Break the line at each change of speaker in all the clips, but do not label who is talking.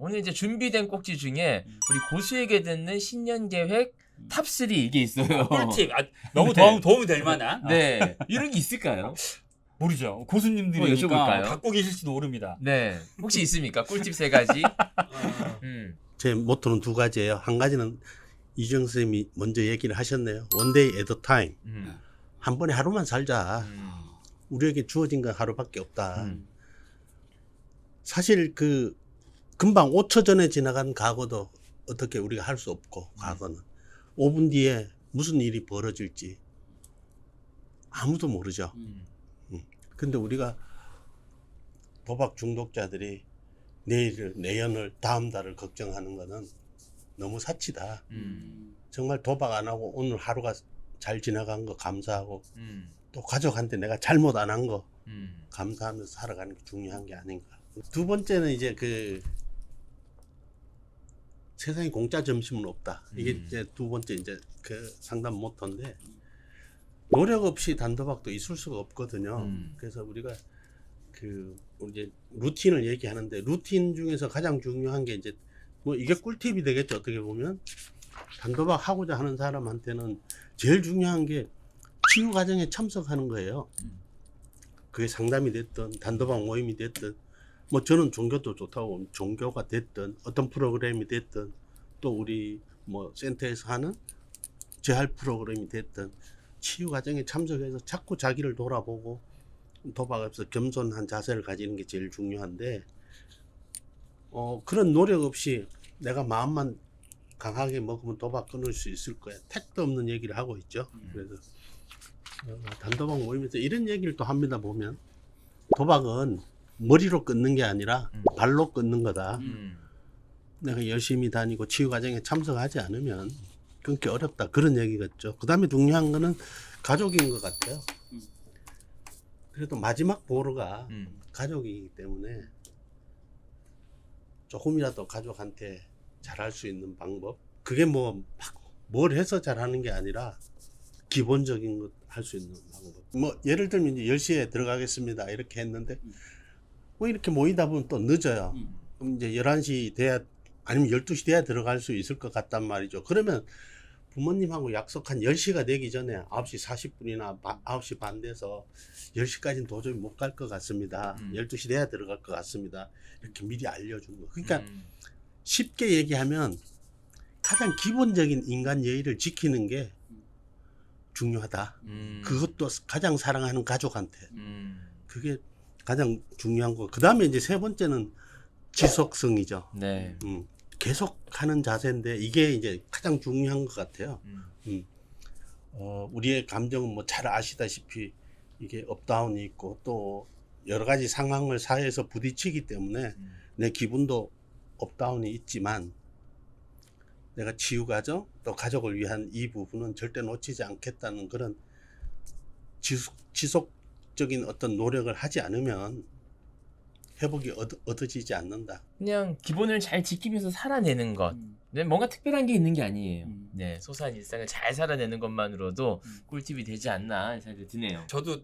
오늘 이제 준비된 꼭지 중에 우리 고수에게 듣는 신년 계획 탑3 이게 있어요.
꿀팁.
네.
너무 도움이 될 만한.
네. 이런 게 있을까요?
모르죠. 고수님들이니까
여쭤볼까요?
갖고 계실지도 모릅니다.
네. 혹시 있습니까? 꿀팁 3가지.
제 모토는 2가지예요. 한 가지는 이정 선생님이 먼저 얘기를 하셨네요. One day at a time. 한 번에 하루만 살자. 우리에게 주어진 건 하루밖에 없다. 사실 그 금방 5초 전에 지나간 과거도 어떻게 우리가 할 수 없고 과거는 5분 뒤에 무슨 일이 벌어질지 아무도 모르죠. 근데 우리가 도박 중독자들이 내일을, 내년을, 다음 달을 걱정하는 거는 너무 사치다. 정말 도박 안 하고 오늘 하루가 잘 지나간 거 감사하고 또 가족한테 내가 잘못 안 한 거 감사하면서 살아가는 게 중요한 게 아닌가. 2번째는 이제 그 세상에 공짜 점심은 없다. 이게 이제 2번째 이제 그 상담 모토인데 노력 없이 단도박도 있을 수가 없거든요. 그래서 우리가 그 이제 루틴을 얘기하는데 루틴 중에서 가장 중요한 게 이제 뭐 이게 꿀팁이 되겠죠. 어떻게 보면 단도박 하고자 하는 사람한테는 제일 중요한 게 치유 과정에 참석하는 거예요. 그게 상담이 됐든 단도박 모임이 됐든 뭐 저는 종교도 좋다고 종교가 됐든 어떤 프로그램이 됐든 또 우리 뭐 센터에서 하는 재활 프로그램이 됐든 치유 과정에 참석해서 자꾸 자기를 돌아보고 도박 앞에서 겸손한 자세를 가지는 게 제일 중요한데 그런 노력 없이 내가 마음만 강하게 먹으면 도박 끊을 수 있을 거야. 택도 없는 얘기를 하고 있죠. 그래서 단도박 모임에서 이런 얘기를 또 합니다. 보면 도박은 머리로 끊는 게 아니라 발로 끊는 거다. 내가 열심히 다니고 치유 과정에 참석하지 않으면 끊기 어렵다. 그런 얘기겠죠. 그 다음에 중요한 거는 가족인 것 같아요. 그래도 마지막 보루가 가족이기 때문에 조금이라도 가족한테 잘할 수 있는 방법. 그게 뭐 뭘 해서 잘하는 게 아니라 기본적인 것 할 수 있는 방법. 뭐 예를 들면 이제 10시에 들어가겠습니다. 이렇게 했는데 뭐 이렇게 모이다 보면 또 늦어요. 그럼 이제 11시 돼야 아니면 12시 돼야 들어갈 수 있을 것 같단 말이죠. 그러면 부모님하고 약속한 10시가 되기 전에 9시 40분이나 9시 반 돼서 10시까지는 도저히 못 갈 것 같습니다. 12시 돼야 들어갈 것 같습니다. 이렇게 미리 알려준 거. 그러니까 쉽게 얘기하면 가장 기본적인 인간 예의를 지키는 게 중요하다. 그것도 가장 사랑하는 가족한테. 그게 가장 중요한 거. 그 다음에 이제 3번째는 지속성이죠.
네.
계속 하는 자세인데 이게 이제 가장 중요한 것 같아요. 우리의 감정은 뭐 잘 아시다시피 이게 업다운이 있고 또 여러 가지 상황을 사회에서 부딪히기 때문에 내 기분도 업다운이 있지만 내가 치유 과정 또 가족을 위한 이 부분은 절대 놓치지 않겠다는 그런 지속적인 어떤 노력을 하지 않으면 회복이 얻어지지 않는다.
그냥 기본을 잘 지키면서 살아내는 것. 네, 뭔가 특별한 게 있는 게 아니에요. 네, 소소한 일상을 잘 살아내는 것만으로도 꿀팁이 되지 않나 생각이 드네요.
저도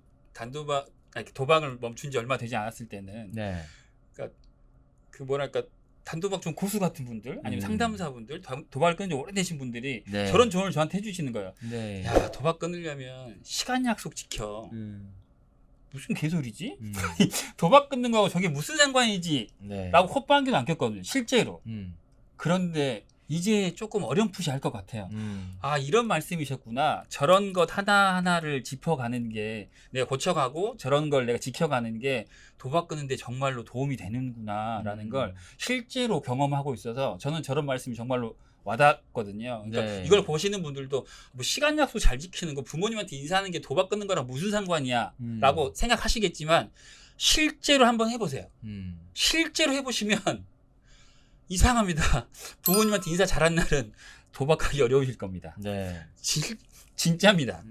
도박을 멈춘 지 얼마 되지 않았을 때는
네.
그러니까 그 뭐랄까 단도박 좀 고수 같은 분들 아니면 상담사분들 도박을 끊은 지 오래되신 분들이
네.
저런 조언을 저한테 해주시는 거예요.
네.
야, 도박 끊으려면 시간 약속 지켜. 무슨 개소리지? 도박 끊는 거하고 저게 무슨 상관이지?
네.
라고 콧방 한 개도 안 꼈거든요. 실제로. 그런데 이제 조금 어렴풋이 할 것 같아요. 아, 이런 말씀이셨구나. 저런 것 하나하나를 짚어가는 게 내가 고쳐가고 저런 걸 내가 지켜가는 게 도박 끊는데 정말로 도움이 되는구나 라는 걸 실제로 경험하고 있어서 저는 저런 말씀이 정말로 와닿거든요. 그러니까
네.
이걸 보시는 분들도 뭐 시간 약속 잘 지키는 거 부모님한테 인사하는 게 도박 끊는 거랑 무슨 상관이야 라고 생각하시겠지만 실제로 한번 해보세요. 실제로 해보시면 이상합니다. 부모님한테 인사 잘한 날은 도박하기 어려우실 겁니다.
네.
진짜입니다.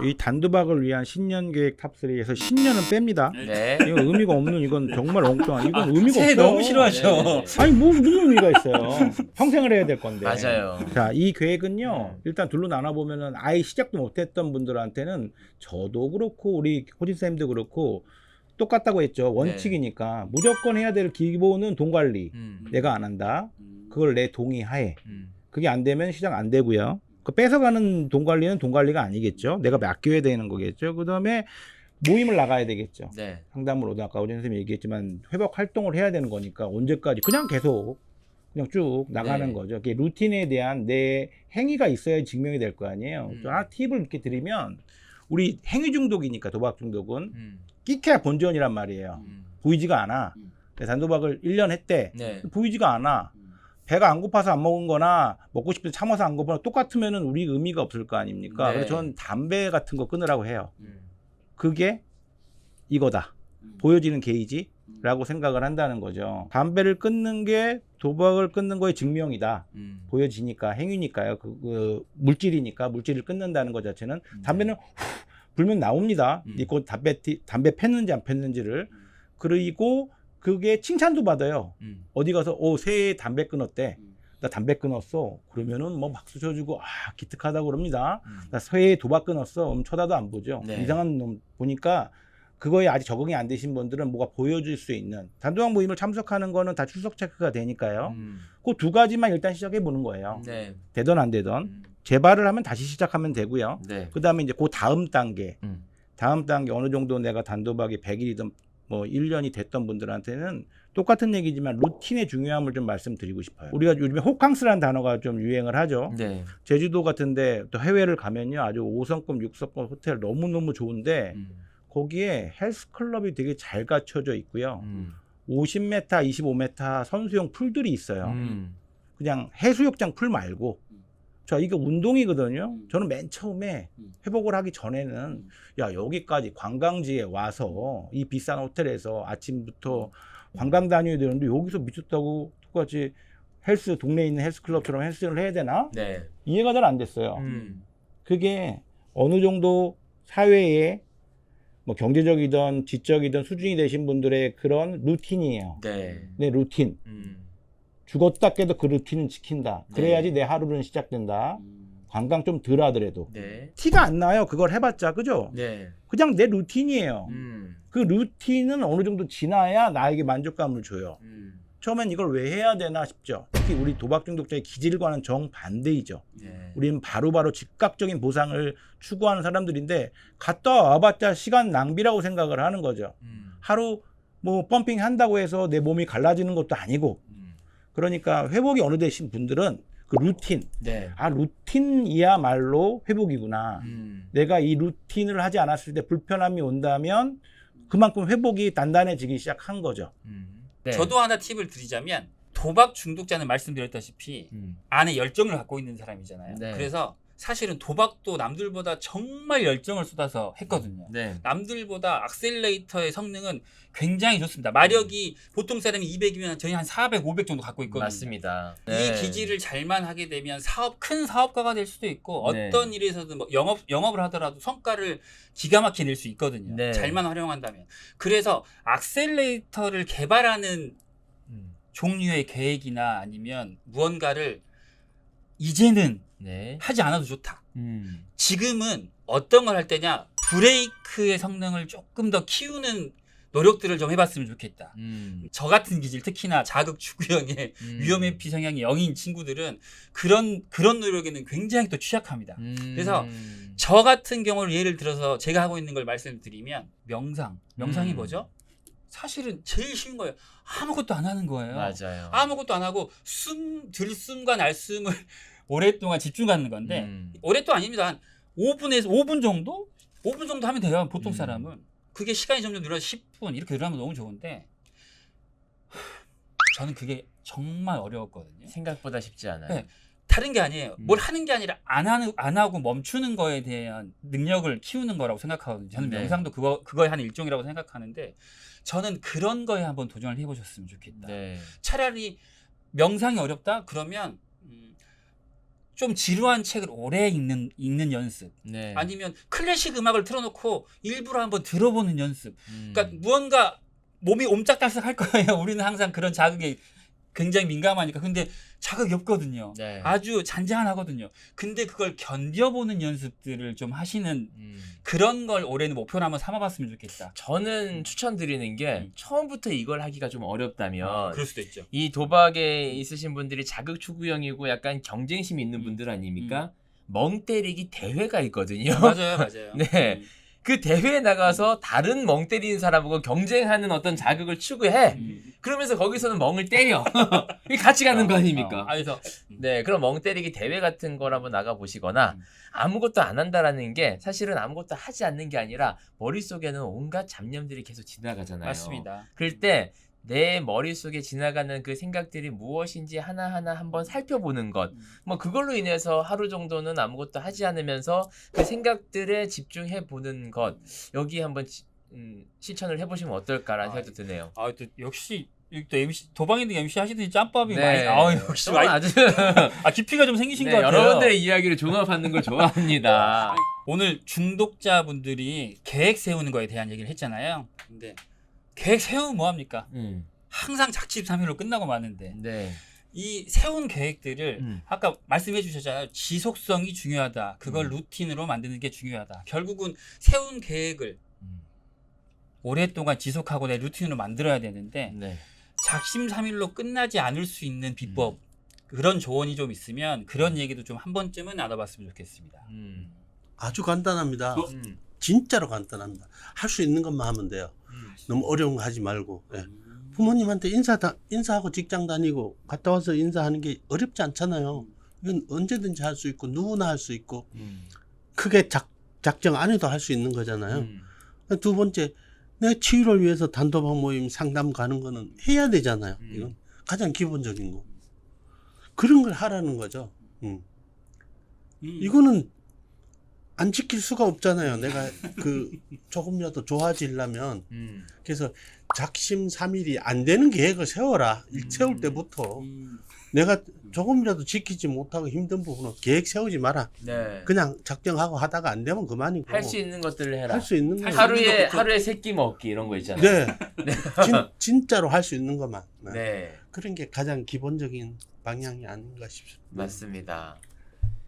이 단도박을 위한 신년 계획 탑3에서 신년은 뺍니다.
네.
이건 의미가 없는 이건 정말 엉뚱한 이건 의미가
새해
없어.
너무 싫어하죠.
네, 네, 네.
아니 뭐 무슨 의미가 있어요. 평생을 해야 될 건데.
맞아요.
자, 이 계획은요. 일단 둘로 나눠 보면은 아예 시작도 못했던 분들한테는 저도 그렇고 우리 호진 쌤도 그렇고 똑같다고 했죠. 원칙이니까 무조건 해야 될 기본은 돈 관리. 내가 안 한다. 그걸 내 동의하에. 그게 안 되면 시작 안 되고요. 그 뺏어가는 돈 관리는 돈 관리가 아니겠죠. 내가 맡겨야 되는 거겠죠. 그다음에 모임을 나가야 되겠죠.
네.
상담을 오다 아까 오전 선생님이 얘기했지만 회복 활동을 해야 되는 거니까 언제까지 그냥 계속 그냥 쭉 나가는
네.
거죠. 그게 루틴에 대한 내 행위가 있어야 증명이 될 거 아니에요. 하나 팁을 이렇게 드리면 우리 행위 중독이니까 도박 중독은 끼케야 본전이란 말이에요. 보이지가 않아. 단도박을 1년 했대.
네.
보이지가 않아. 배가 안 고파서 안 먹은 거나 먹고 싶을 때 참아서 안 고파나 똑같으면은 우리 의미가 없을 거 아닙니까?
네.
그래서 저는 담배 같은 거 끊으라고 해요. 그게 이거다. 보여지는 게이지라고 생각을 한다는 거죠. 담배를 끊는 게 도박을 끊는 거의 증명이다. 보여지니까 행위니까요. 그 물질이니까 물질을 끊는다는 것 자체는 담배는 불면 나옵니다. 그 담배 폈는지 안 폈는지를. 그리고 그게 칭찬도 받아요. 어디 가서 새해 담배 끊었대. 나 담배 끊었어. 그러면은 뭐 박수 쳐주고 기특하다고 그럽니다. 나 새해 도박 끊었어. 쳐다도 안 보죠.
네.
이상한 놈 보니까 그거에 아직 적응이 안 되신 분들은 뭐가 보여줄 수 있는 단도박 모임을 참석하는 거는 다 출석 체크가 되니까요. 그 두 가지만 일단 시작해 보는 거예요.
네.
되던 안 되던 재발을 하면 다시 시작하면 되고요.
네.
그 다음에 이제 그 다음 단계 어느 정도 내가 단도박이 100일이든 뭐 1년이 됐던 분들한테는 똑같은 얘기지만 루틴의 중요함을 좀 말씀드리고 싶어요. 우리가 요즘에 호캉스라는 단어가 좀 유행을 하죠.
네.
제주도 같은데 또 해외를 가면요. 아주 5성급, 6성급 호텔 너무너무 좋은데 거기에 헬스클럽이 되게 잘 갖춰져 있고요. 50m, 25m 선수용 풀들이 있어요. 그냥 해수욕장 풀 말고. 자, 이게 운동이거든요. 저는 맨 처음에 회복을 하기 전에는 야, 여기까지 관광지에 와서 이 비싼 호텔에서 아침부터 관광 다녀야 되는데 여기서 미쳤다고 똑같이 동네에 있는 헬스클럽처럼 헬스를 해야 되나?
네.
이해가 잘 안 됐어요. 그게 어느 정도 사회에 뭐 경제적이든 지적이든 수준이 되신 분들의 그런 루틴이에요.
네.
내 루틴. 죽었다 깨도 그 루틴은 지킨다. 그래야지 내 하루는 시작된다. 관광 좀 덜 하더라도.
네.
티가 안 나요. 그걸 해봤자. 그죠?
네.
그냥 내 루틴이에요. 그 루틴은 어느 정도 지나야 나에게 만족감을 줘요. 처음엔 이걸 왜 해야 되나 싶죠. 특히 우리 도박 중독자의 기질과는 정반대이죠.
네.
우리는 바로바로 즉각적인 보상을 추구하는 사람들인데 갔다 와봤자 시간 낭비라고 생각을 하는 거죠. 하루 뭐 펌핑 한다고 해서 내 몸이 갈라지는 것도 아니고 그러니까 회복이 어느 되신 분들은 그 루틴,
네.
루틴이야말로 회복이구나. 내가 이 루틴을 하지 않았을 때 불편함이 온다면 그만큼 회복이 단단해지기 시작한 거죠.
네.
저도 하나 팁을 드리자면 도박 중독자는 말씀드렸다시피 안에 열정을 갖고 있는 사람이잖아요.
네.
그래서 사실은 도박도 남들보다 정말 열정을 쏟아서 했거든요.
네.
남들보다 악셀레이터의 성능은 굉장히 좋습니다. 마력이 보통 사람이 200이면 저희 한 400, 500 정도 갖고 있거든요.
맞습니다.
이 기질을 잘만 하게 되면 큰 사업가가 될 수도 있고
네.
어떤 일에서든 뭐 영업을 하더라도 성과를 기가 막히게 낼 수 있거든요.
네.
잘만 활용한다면. 그래서 악셀레이터를 개발하는 종류의 계획이나 아니면 무언가를 이제는
네.
하지 않아도 좋다. 지금은 어떤 걸 할 때냐? 브레이크의 성능을 조금 더 키우는 노력들을 좀 해봤으면 좋겠다. 저 같은 기질, 특히나 자극 추구형의 위험회피 성향이 0인 친구들은 그런 노력에는 굉장히 또 취약합니다. 그래서 저 같은 경우를 예를 들어서 제가 하고 있는 걸 말씀드리면 명상이 뭐죠? 사실은 제일 쉬운 거예요. 아무것도 안 하는 거예요.
맞아요.
아무것도 안 하고 들숨과 날숨을 오랫동안 집중하는 건데 오랫동안 아닙니다. 한 5분 정도? 5분 정도 하면 돼요. 보통 사람은. 그게 시간이 점점 늘어서 10분 이렇게 늘어나면 너무 좋은데 저는 그게 정말 어려웠거든요.
생각보다 쉽지 않아요.
네. 다른 게 아니에요. 뭘 하는 게 아니라 안 하고 멈추는 거에 대한 능력을 키우는 거라고 생각하거든요. 저는
네.
명상도 그거의 한 일종이라고 생각하는데 저는 그런 거에 한번 도전을 해보셨으면 좋겠다.
네.
차라리 명상이 어렵다? 그러면 좀 지루한 책을 오래 읽는 연습.
네.
아니면 클래식 음악을 틀어놓고 일부러 한번 들어보는 연습. 그러니까 무언가 몸이 옴짝달싹 할 거예요. 우리는 항상 그런 자극에 굉장히 민감하니까. 근데 자극이 없거든요.
네.
아주 잔잔하거든요. 근데 그걸 견뎌보는 연습들을 좀 하시는 그런 걸 올해는 목표로 한번 삼아봤으면 좋겠다.
저는 추천드리는 게 처음부터 이걸 하기가 좀 어렵다면
그럴 수도 있죠.
이 도박에 있으신 분들이 자극 추구형이고 약간 경쟁심이 있는 분들 아닙니까? 멍 때리기 대회가 있거든요.
맞아요, 맞아요.
네. 그 대회에 나가서 다른 멍 때리는 사람하고 경쟁하는 어떤 자극을 추구해. 그러면서 거기서는 멍을 때려. 이게 같이 가는 거 아닙니까?
그래서
네, 그럼 멍 때리기 대회 같은 걸 한번 나가 보시거나 아무것도 안 한다라는 게 사실은 아무것도 하지 않는 게 아니라 머릿속에는 온갖 잡념들이 계속 지나가잖아요.
맞습니다.
그럴 때 내 머릿속에 지나가는 그 생각들이 무엇인지 하나하나 한번 살펴보는 것. 뭐 그걸로 인해서 하루 정도는 아무것도 하지 않으면서 그 생각들에 집중해 보는 것. 여기 한번 실천을 해보시면 어떨까라는 생각도 드네요.
또 역시 또 MC 도방인들 MC 하시더니 짬밥이
네.
많이 역시 많이
아주
깊이가 좀 생기신
네,
것 같아요.
여러분들의 이야기를 종합하는 걸 좋아합니다.
오늘 중독자분들이 계획 세우는 거에 대한 얘기를 했잖아요. 근데 계획 세우면 뭐 합니까? 항상 작심삼일로 끝나고 마는데
네.
이 세운 계획들을 아까 말씀해 주셨잖아요. 지속성이 중요하다. 그걸 루틴으로 만드는 게 중요하다. 결국은 세운 계획을 오랫동안 지속하고 내 루틴으로 만들어야 되는데
네.
작심삼일로 끝나지 않을 수 있는 비법 그런 조언이 좀 있으면 그런 얘기도 좀 한 번쯤은 나눠봤으면 좋겠습니다.
아주 간단합니다. 진짜로 간단합니다. 할 수 있는 것만 하면 돼요. 너무 어려운 거 하지 말고. 예. 부모님한테 인사하고 직장 다니고 갔다 와서 인사하는 게 어렵지 않잖아요. 이건 언제든지 할 수 있고 누구나 할 수 있고 크게 작정 안 해도 할 수 있는 거잖아요. 두 번째, 내 치유를 위해서 단도박 모임 상담 가는 거는 해야 되잖아요. 이건 가장 기본적인 거. 그런 걸 하라는 거죠. 이거는 안 지킬 수가 없잖아요. 내가 그 조금이라도 좋아지려면. 그래서 작심삼일이 안 되는 계획을 세워라. 세울 때부터. 내가 조금이라도 지키지 못하고 힘든 부분은 계획 세우지 마라.
네.
그냥 작정하고 하다가 안 되면 그만이고.
할 수 있는 것들을 해라.
할 수 있는 거.
하루에 세 끼 먹기 이런 거 있잖아요.
네. 진짜로 할 수 있는 것만. 네.
네.
그런 게 가장 기본적인 방향이 아닌가 싶습니다.
맞습니다.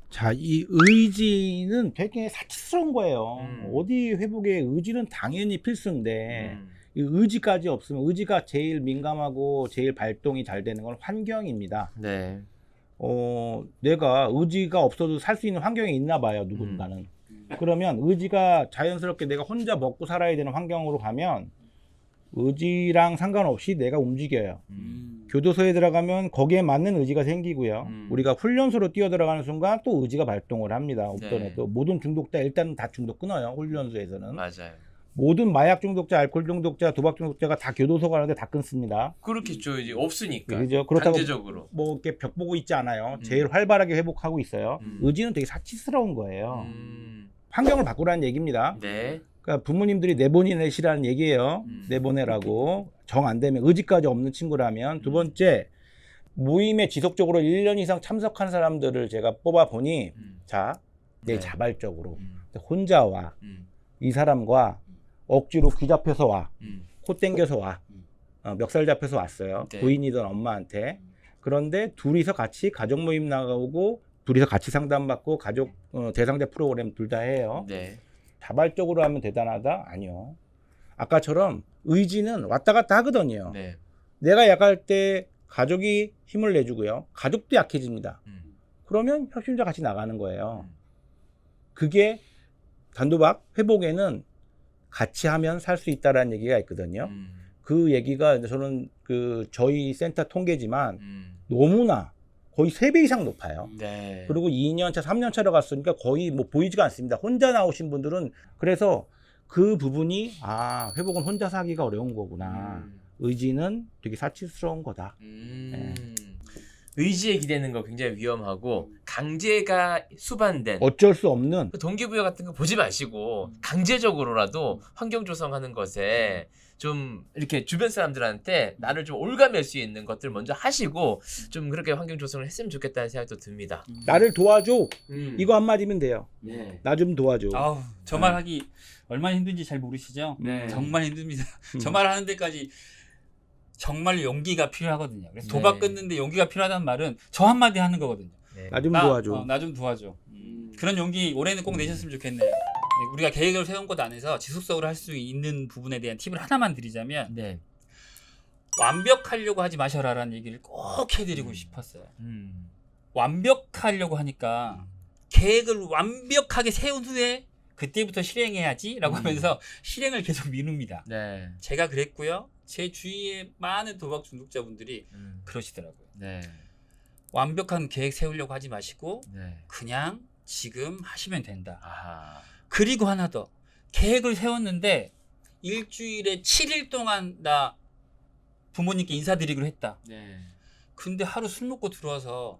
자, 이 의지는 되게 사치스러운 거예요. 어디 회복에 의지는 당연히 필수인데 이 의지까지 없으면 의지가 제일 민감하고 제일 발동이 잘 되는 건 환경입니다.
네.
내가 의지가 없어도 살 수 있는 환경이 있나 봐요, 누군가는. 그러면 의지가 자연스럽게 내가 혼자 먹고 살아야 되는 환경으로 가면 의지랑 상관없이 내가 움직여요. 교도소에 들어가면 거기에 맞는 의지가 생기고요. 우리가 훈련소로 뛰어 들어가는 순간 또 의지가 발동을 합니다. 없던 애도. 모든 중독자 일단은 다 중독 끊어요. 훈련소에서는.
맞아요.
모든 마약 중독자, 알코올 중독자, 도박 중독자가 다 교도소 가는데 다 끊습니다.
그렇겠죠. 이제 없으니까.
그죠? 그렇다고
강제적으로.
뭐 이렇게 벽 보고 있지 않아요. 제일 활발하게 회복하고 있어요. 의지는 되게 사치스러운 거예요. 환경을 바꾸라는 얘기입니다.
네.
그러니까 부모님들이 내보내시라는 얘기예요. 내보내라고. 정 안 되면 의지까지 없는 친구라면. 두 번째, 모임에 지속적으로 1년 이상 참석한 사람들을 제가 뽑아보니 자, 내 자발적으로 혼자 와. 이 사람과 억지로 귀 잡혀서 와. 코 땡겨서 와. 멱살 잡혀서 왔어요.
네.
부인이든 엄마한테. 그런데 둘이서 같이 가족 모임 나가고 둘이서 같이 상담받고 가족 대상자 프로그램 둘 다 해요.
네.
자발적으로 하면 대단하다? 아니요. 아까처럼 의지는 왔다 갔다 하거든요.
네.
내가 약할 때 가족이 힘을 내주고요. 가족도 약해집니다. 그러면 협심자 같이 나가는 거예요. 그게 단도박 회복에는 같이 하면 살 수 있다라는 얘기가 있거든요. 그 얘기가 저는 저희 센터 통계지만 너무나 거의 3배 이상 높아요.
네.
그리고 2년차, 3년차로 갔으니까 거의 뭐 보이지가 않습니다. 혼자 나오신 분들은 그래서 그 부분이 회복은 혼자서 하기가 어려운 거구나. 의지는 되게 사치스러운 거다. 네.
의지에 기대는 거 굉장히 위험하고 강제가 수반된
어쩔 수 없는
동기부여 같은 거 보지 마시고 강제적으로라도 환경 조성하는 것에 좀 이렇게 주변 사람들한테 나를 좀 올가맬 수 있는 것들 먼저 하시고 좀 그렇게 환경 조성을 했으면 좋겠다는 생각도 듭니다.
나를 도와줘. 이거 한마디면 돼요.
네.
나 좀 도와줘.
저 말 하기 얼마나 힘든지 잘 모르시죠?
네.
정말 힘듭니다. 저 말 하는 데까지 정말 용기가 필요하거든요. 그래서
네.
도박 끊는데 용기가 필요하다는 말은 저 한마디 하는 거거든요.
네.
나 좀 도와줘.
나 좀 도와줘. 그런 용기 올해는 꼭 내셨으면 좋겠네요. 우리가 계획을 세운 것 안에서 지속적으로 할 수 있는 부분에 대한 팁을 하나만 드리자면
네.
완벽하려고 하지 마셔라라는 얘기를 꼭 해드리고 싶었어요. 완벽하려고 하니까 계획을 완벽하게 세운 후에 그때부터 실행해야지라고 하면서 실행을 계속 미룹니다.
네.
제가 그랬고요. 제 주위에 많은 도박 중독자분들이 그러시더라고요.
네.
완벽한 계획 세우려고 하지 마시고
네.
그냥 지금 하시면 된다.
아하.
그리고 하나 더. 계획을 세웠는데 일주일에 7일 동안 나 부모님께 인사드리기로 했다.
네.
근데 하루 술 먹고 들어와서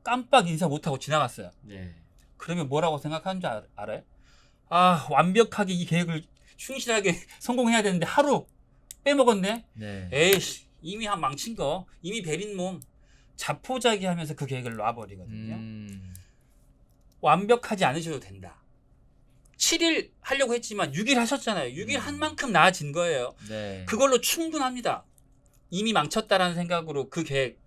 깜빡 인사 못하고 지나갔어요.
네.
그러면 뭐라고 생각하는 줄 알아요? 아, 완벽하게 이 계획을 충실하게 성공해야 되는데 하루 빼먹었네?
네.
에이씨, 이미 한 망친 거, 이미 베린 몸, 자포자기 하면서 그 계획을 놔버리거든요. 완벽하지 않으셔도 된다. 7일 하려고 했지만 6일 하셨잖아요. 6일 한 만큼 나아진 거예요.
네.
그걸로 충분합니다. 이미 망쳤다라는 생각으로 그 계획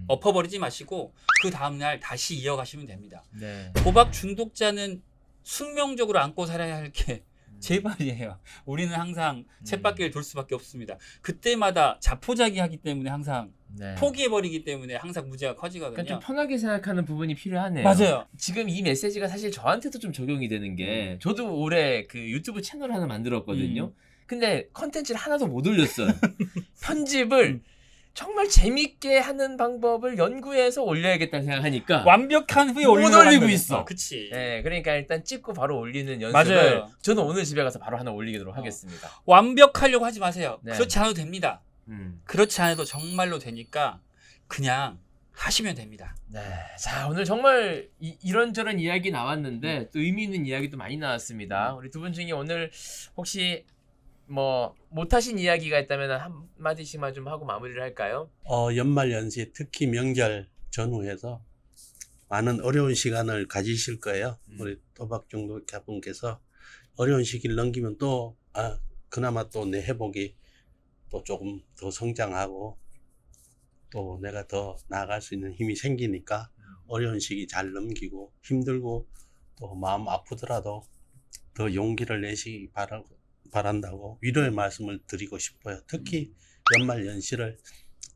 엎어버리지 마시고 그 다음날 다시 이어가시면 됩니다.
네.
도박 중독자는 숙명적으로 안고 살아야 할 게 제발이에요. 우리는 항상 쳇바퀴를 돌 수밖에 없습니다. 그때마다 자포자기하기 때문에 항상
네.
포기해버리기 때문에 항상 문제가 커지거든요.
그러니까 좀 편하게 생각하는 부분이 필요하네요.
맞아요.
지금 이 메시지가 사실 저한테도 좀 적용이 되는 게 저도 올해 그 유튜브 채널 하나 만들었거든요. 근데 컨텐츠를 하나도 못 올렸어요. 편집을 정말 재밌게 하는 방법을 연구해서 올려야겠다는 생각하니까
완벽한 후에
못
올리려고
올리고
하는
있어.
거죠. 그치.
네, 그러니까 일단 찍고 바로 올리는 연습을
맞아요.
저는 오늘 집에 가서 바로 하나 올리도록 하겠습니다.
완벽하려고 하지 마세요.
네.
그렇지 않아도 됩니다.
음.
그렇지 않아도 정말로 되니까 그냥 하시면 됩니다.
네, 자 오늘 정말 이런저런 이야기 나왔는데 또 의미 있는 이야기도 많이 나왔습니다. 우리 두 분 중에 오늘 혹시 뭐 못하신 이야기가 있다면 한 마디씩만 좀 하고 마무리를 할까요?
연말 연시 특히 명절 전후에서 많은 어려운 시간을 가지실 거예요. 우리 도박 중독자분께서 어려운 시기를 넘기면 또 그나마 또 내 회복이 또 조금 더 성장하고 또 내가 더 나아갈 수 있는 힘이 생기니까 어려운 시기 잘 넘기고 힘들고 또 마음 아프더라도 더 용기를 내시기 바란다고 위로의 말씀을 드리고 싶어요. 특히 연말 연시를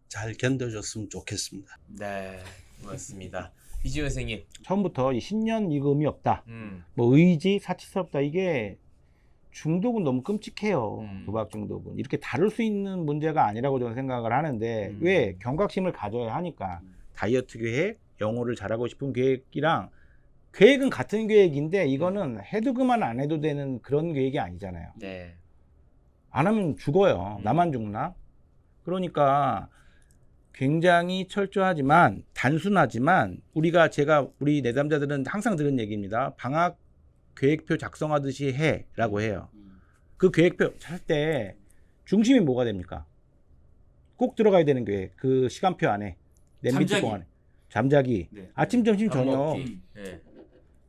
잘 견뎌줬으면 좋겠습니다.
네, 고맙습니다. 이지호 선생님.
처음부터 이 신년 이금이 없다. 뭐 의지, 사치스럽다. 이게 중독은 너무 끔찍해요. 도박 중독은. 이렇게 다룰 수 있는 문제가 아니라고 저는 생각을 하는데 왜? 경각심을 가져야 하니까. 다이어트 계획, 영어를 잘하고 싶은 계획이랑 계획은 같은 계획인데 이거는 해도 그만 안 해도 되는 그런 계획이 아니잖아요.
네.
안 하면 죽어요. 나만 죽나? 그러니까 굉장히 철저하지만 단순하지만 제가 우리 내담자들은 항상 들은 얘기입니다. 방학 계획표 작성하듯이 해라고 해요. 그 계획표 할 때 중심이 뭐가 됩니까? 꼭 들어가야 되는 계획. 그 시간표 안에 냄비뚜껑
잠자기.
안에 잠자기,
네.
아침, 점심,
밥
저녁.
먹기. 네.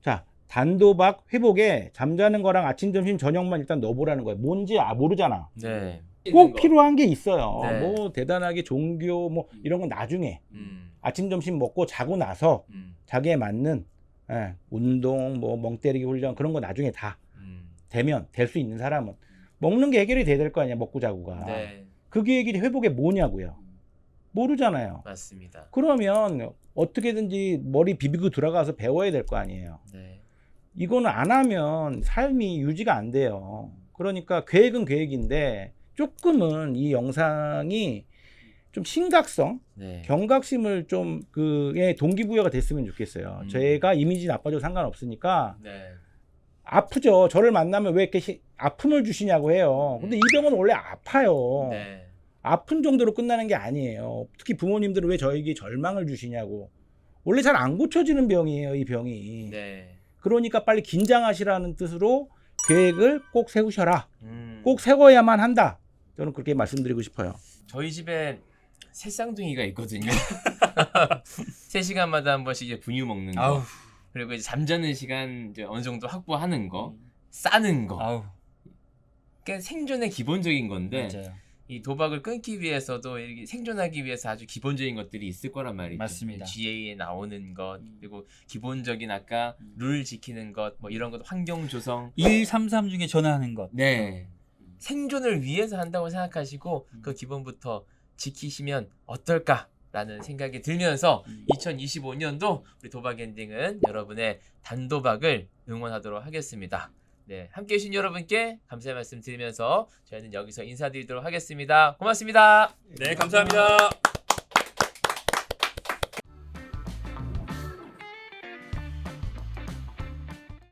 자, 단도박 회복에 잠자는 거랑 아침, 점심, 저녁만 일단 넣어보라는 거예요. 뭔지 모르잖아.
네.
꼭 필요한 게 있어요.
네.
뭐 대단하게 종교 뭐 이런 건 나중에 아침, 점심 먹고 자고 나서 자기에 맞는 운동, 뭐 멍 때리기 훈련 그런 거 나중에 다 되면 될 수 있는 사람은 먹는 게 해결이 돼야 될 거 아니야. 먹고 자고가.
네,
그 계획이 회복에 뭐냐고요. 모르잖아요.
맞습니다.
그러면 어떻게든지 머리 비비고 들어가서 배워야 될 거 아니에요.
네.
이거는 안 하면 삶이 유지가 안 돼요. 그러니까 계획은 계획인데 조금은 이 영상이 좀 심각성,
네.
경각심을 좀 그의 동기부여가 됐으면 좋겠어요. 제가 이미지 나빠져도 상관없으니까
네.
아프죠. 저를 만나면 왜 이렇게 아픔을 주시냐고 해요. 근데 이 병은 원래 아파요.
네.
아픈 정도로 끝나는 게 아니에요. 특히 부모님들은 왜 저에게 절망을 주시냐고. 원래 잘 안 고쳐지는 병이에요, 이 병이.
네.
그러니까 빨리 긴장하시라는 뜻으로 계획을 꼭 세우셔라. 꼭
꼭
세워야만 한다. 저는 그렇게 말씀드리고 싶어요.
저희 집에 새 쌍둥이가 있거든요. 3시간마다 한 번씩 이제 분유 먹는 거.
아우.
그리고 이제 잠자는 시간 이제 어느 정도 확보하는 거. 싸는 거.
아우.
그러니까 생존의 기본적인 건데
맞아요.
이 도박을 끊기 위해서도 이렇게 생존하기 위해서 아주 기본적인 것들이 있을 거란 말이죠.
맞습니다.
GA에 나오는 것 그리고 기본적인 아까 룰 지키는 것 뭐 이런 것 환경 조성
133 중에 전화하는 것.
네 생존을 위해서 한다고 생각하시고 그 기본부터 지키시면 어떨까라는 생각이 들면서 2025년도 우리 도박 엔딩은 여러분의 단도박을 응원하도록 하겠습니다. 네, 함께 해주신 여러분께 감사의 말씀 드리면서 저희는 여기서 인사드리도록 하겠습니다. 고맙습니다.
네, 감사합니다.